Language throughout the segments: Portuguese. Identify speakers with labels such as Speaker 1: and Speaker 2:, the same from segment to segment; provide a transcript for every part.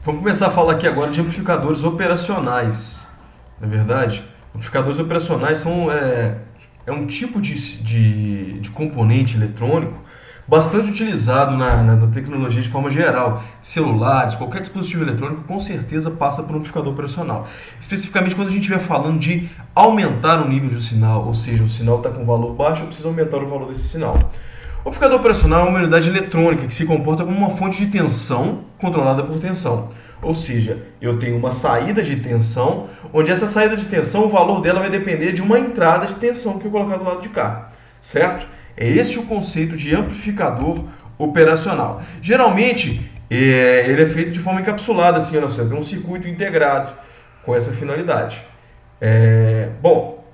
Speaker 1: Vamos começar a falar aqui agora de amplificadores operacionais. Na verdade, amplificadores operacionais é um tipo de componente eletrônico bastante utilizado na tecnologia de forma geral. Celulares, qualquer dispositivo eletrônico com certeza passa por um amplificador operacional. Especificamente quando a gente estiver falando de aumentar o nível de um sinal, ou seja, o sinal está com valor baixo, eu preciso aumentar o valor desse sinal. O amplificador operacional é uma unidade eletrônica que se comporta como uma fonte de tensão controlada por tensão. Ou seja, eu tenho uma saída de tensão, onde essa saída de tensão, o valor dela vai depender de uma entrada de tensão que eu colocar do lado de cá, certo? É esse o conceito de amplificador operacional. Geralmente, ele é feito de forma encapsulada, assim, olha só, tem um circuito integrado com essa finalidade. Bom,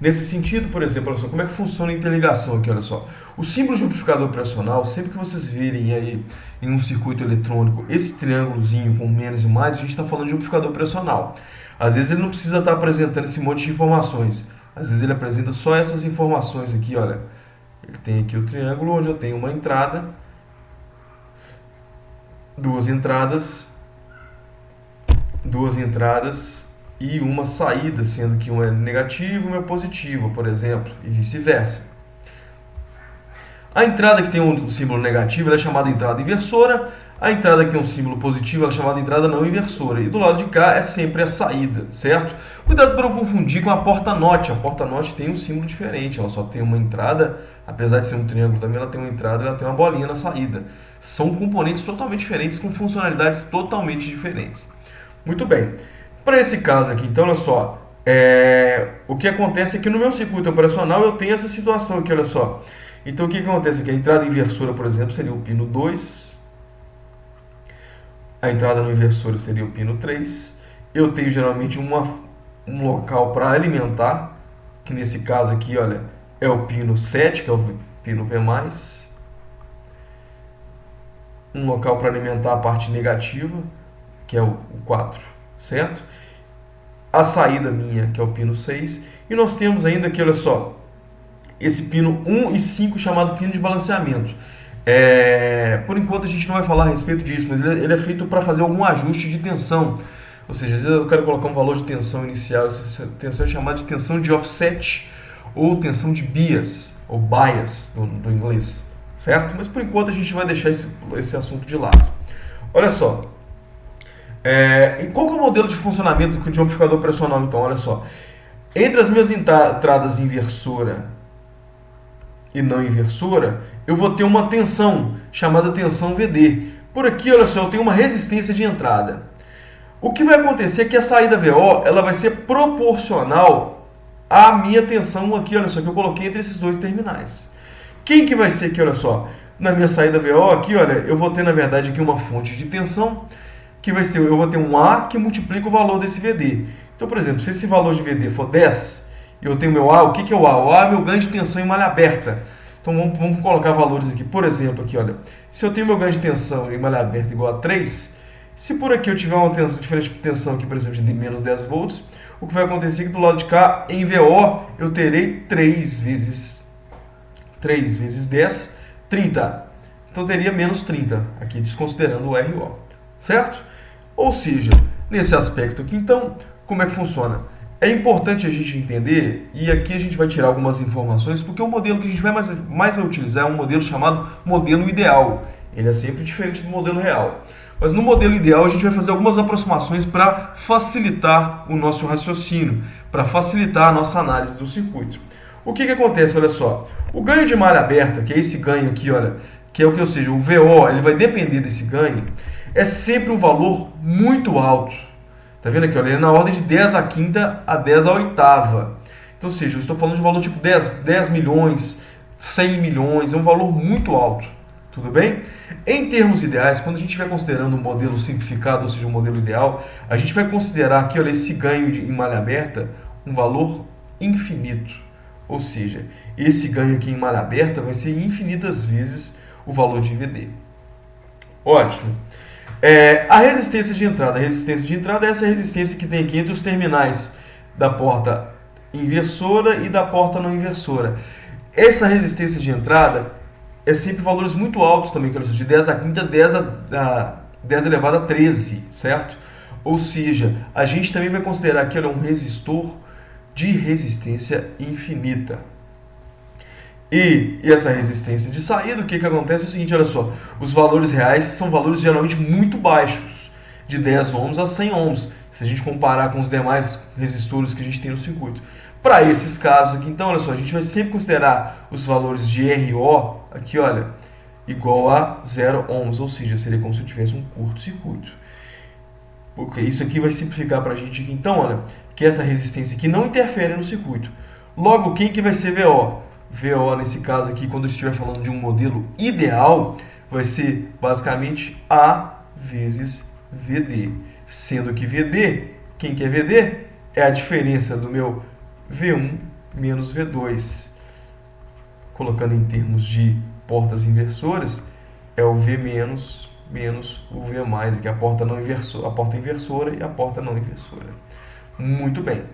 Speaker 1: nesse sentido, por exemplo, olha só, como é que funciona a interligação aqui, olha só. O símbolo de amplificador operacional, sempre que vocês virem aí em um circuito eletrônico, esse triângulozinho com menos e mais, a gente está falando de amplificador operacional. Às vezes ele não precisa estar apresentando esse monte de informações. Às vezes ele apresenta só essas informações aqui, olha. Ele tem aqui o triângulo onde eu tenho uma entrada, duas entradas e uma saída, sendo que uma é negativa e uma é positiva, por exemplo, e vice-versa. A entrada que tem um símbolo negativo ela é chamada entrada inversora, a entrada que tem um símbolo positivo ela é chamada entrada não inversora, e do lado de cá é sempre a saída, certo? Cuidado para não confundir com a porta-note. A porta-note tem um símbolo diferente, ela só tem uma entrada, apesar de ser um triângulo também, ela tem uma entrada e ela tem uma bolinha na saída. São componentes totalmente diferentes, com funcionalidades totalmente diferentes. Muito bem. Para esse caso aqui, então, olha só, o que acontece é que no meu circuito operacional eu tenho essa situação aqui, olha só. Então, o que acontece aqui? A entrada inversora, por exemplo, seria o pino 2. A entrada não inversora seria o pino 3. Eu tenho geralmente um local para alimentar, que nesse caso aqui, olha, é o pino 7, que é o pino V+. Um local para alimentar a parte negativa, que é o 4, certo? A saída minha, que é o pino 6. E nós temos ainda aqui, olha só, esse pino 1 e 5 chamado pino de balanceamento. Por enquanto a gente não vai falar a respeito disso, mas ele é feito para fazer algum ajuste de tensão. Ou seja, às vezes eu quero colocar um valor de tensão inicial, essa tensão é chamada de tensão de offset ou tensão de bias, ou bias do inglês, certo? Mas por enquanto a gente vai deixar esse assunto de lado. Olha só, e qual que é o modelo de funcionamento de um amplificador operacional então? Olha só, entre as minhas entradas inversora e não inversora, eu vou ter uma tensão chamada tensão VD. Por aqui, olha só, eu tenho uma resistência de entrada. O que vai acontecer é que a saída VO ela vai ser proporcional à minha tensão aqui, olha só, que eu coloquei entre esses dois terminais. Quem que vai ser aqui, olha só? Na minha saída VO aqui, olha, eu vou ter na verdade aqui uma fonte de tensão que vai ser, eu vou ter um A que multiplica o valor desse VD. Então, por exemplo, se esse valor de VD for 10, eu tenho meu A, o que é o A? O A é meu ganho de tensão em malha aberta. Então vamos colocar valores aqui. Por exemplo, aqui, olha, se eu tenho meu ganho de tensão em malha aberta igual a 3, se por aqui eu tiver uma tensão, diferente de tensão aqui, por exemplo, de menos 10 volts, o que vai acontecer é que do lado de cá, em VO, eu terei 3 vezes 10, 30. Então eu teria menos 30, aqui desconsiderando o RO, certo? Ou seja, nesse aspecto aqui, então, como é que funciona? É importante a gente entender, e aqui a gente vai tirar algumas informações, porque o modelo que a gente mais vai utilizar é um modelo chamado modelo ideal. Ele é sempre diferente do modelo real. Mas no modelo ideal a gente vai fazer algumas aproximações para facilitar o nosso raciocínio, para facilitar a nossa análise do circuito. O que acontece? Olha só, o ganho de malha aberta, que é esse ganho aqui, olha, que é o que, ou seja, o VO, ele vai depender desse ganho, é sempre um valor muito alto. Tá vendo aqui? Olha, ele é na ordem de 10 à quinta a 10 à oitava. Então, ou seja, eu estou falando de valor tipo 10 milhões, 100 milhões, é um valor muito alto. Tudo bem? Em termos ideais, quando a gente estiver considerando um modelo simplificado, ou seja, um modelo ideal, a gente vai considerar aqui, olha, esse ganho em malha aberta um valor infinito. Ou seja, esse ganho aqui em malha aberta vai ser infinitas vezes o valor de VD. Ótimo. A resistência de entrada. A resistência de entrada é essa resistência que tem aqui entre os terminais da porta inversora e da porta não inversora. Essa resistência de entrada é sempre valores muito altos também, que é de 10 à quinta, 10 elevado a 13, certo? Ou seja, a gente também vai considerar que ele é um resistor de resistência infinita. E essa resistência de saída, o que acontece é o seguinte, olha só, os valores reais são valores geralmente muito baixos, de 10 ohms a 100 ohms, se a gente comparar com os demais resistores que a gente tem no circuito. Para esses casos aqui, então, olha só, a gente vai sempre considerar os valores de RO, aqui, olha, igual a 0 ohms, ou seja, seria como se eu tivesse um curto-circuito. Porque isso aqui vai simplificar para a gente aqui, então, olha, que essa resistência aqui não interfere no circuito. Logo, quem que vai ser VO? VO, nesse caso aqui, quando eu estiver falando de um modelo ideal, vai ser basicamente A vezes VD. Sendo que VD, quem que é VD? É a diferença do meu V1 menos V2. Colocando em termos de portas inversoras, é o V menos o V mais, que é a porta inversora e a porta não inversora. Muito bem.